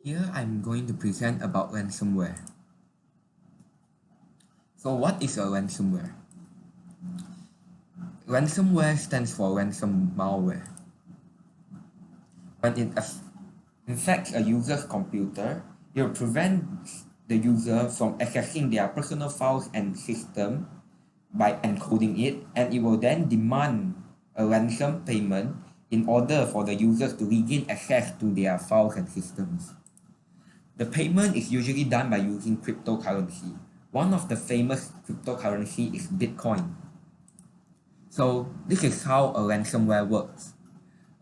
Here I'm going to present about ransomware. So what is a ransomware? Ransomware stands for ransom malware. When it infects a user's computer, it will prevent the user from accessing their personal files and system by encoding it, and it will then demand a ransom payment in order for the users to regain access to their files and systems. The payment is usually done by using cryptocurrency. One of the famous cryptocurrency is Bitcoin. So this is how a ransomware works.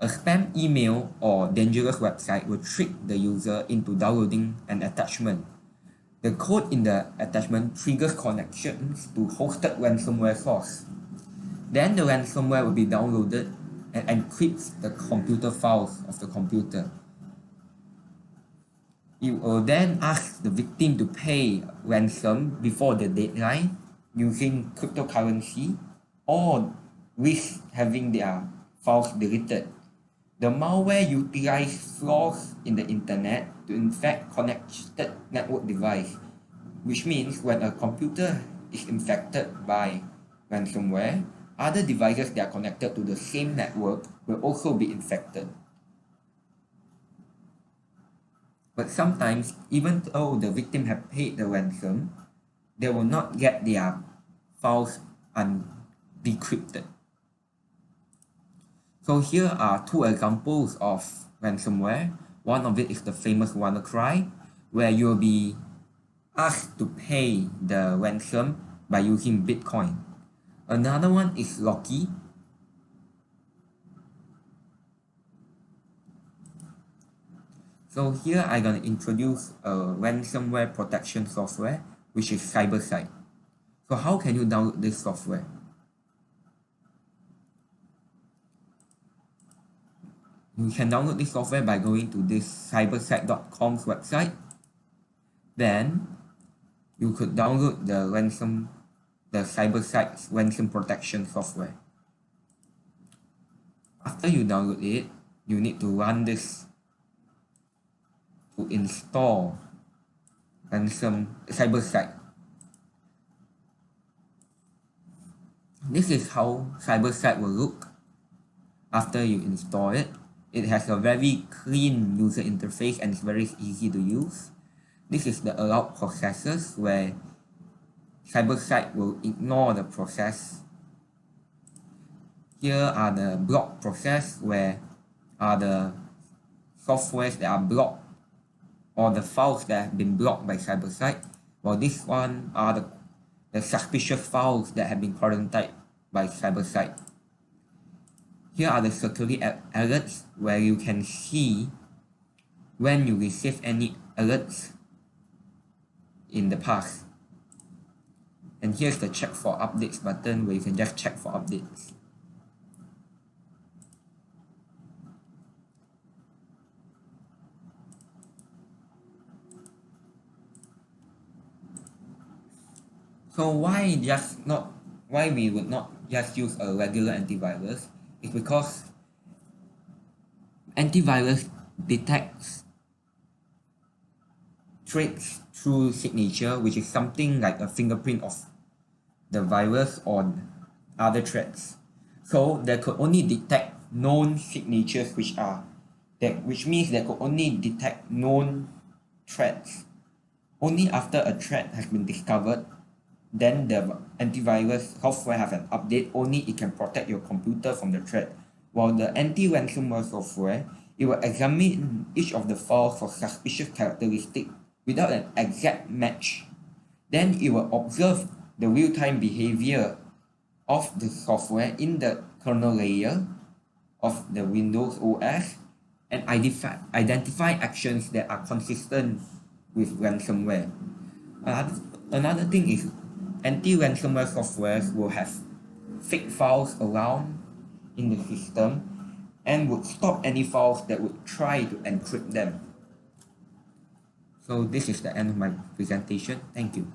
A spam email or dangerous website will trick the user into downloading an attachment. The code in the attachment triggers connections to hosted ransomware source. Then the ransomware will be downloaded and encrypts the computer files of the computer. It will then ask the victim to pay ransom before the deadline using cryptocurrency or risk having their files deleted. The malware utilizes flaws in the internet to infect connected network device, which means when a computer is infected by ransomware, other devices that are connected to the same network will also be infected. But sometimes, even though the victim have paid the ransom, they will not get their files decrypted. So here are two examples of ransomware. One of it is the famous WannaCry, where you'll be asked to pay the ransom by using Bitcoin. Another one is Locky. So here I'm going to introduce a ransomware protection software, which is Cybersight. So how can you download this software? You can download this software by going to this cybersight.com's website. Then you could download the Cybersight's ransom protection software. After you download it, you need to run this to install Cybersight. This is how Cybersight will look after you install it. It has a very clean user interface and it's very easy to use. This is the allowed processes where Cybersight will ignore the process. Here are the blocked process, where are the softwares that are blocked or the files that have been blocked by Cybersight, while this one are the suspicious files that have been quarantined by Cybersight. Here are the security alerts, where you can see when you receive any alerts in the past. And here's the check for updates button, where you can just check for updates. So why we would not just use a regular antivirus is because antivirus detects traits through signature, which is something like a fingerprint of the virus or other threats. So they could only detect known signatures, which means they could only detect known threats. Only after a threat has been discovered, then the antivirus software has an update, only it can protect your computer from the threat. While the anti-ransomware software, it will examine each of the files for suspicious characteristics without an exact match. Then it will observe the real-time behavior of the software in the kernel layer of the Windows OS and identify actions that are consistent with ransomware. Another thing is anti-ransomware software will have fake files around in the system and would stop any files that would try to encrypt them. So this is the end of my presentation. Thank you.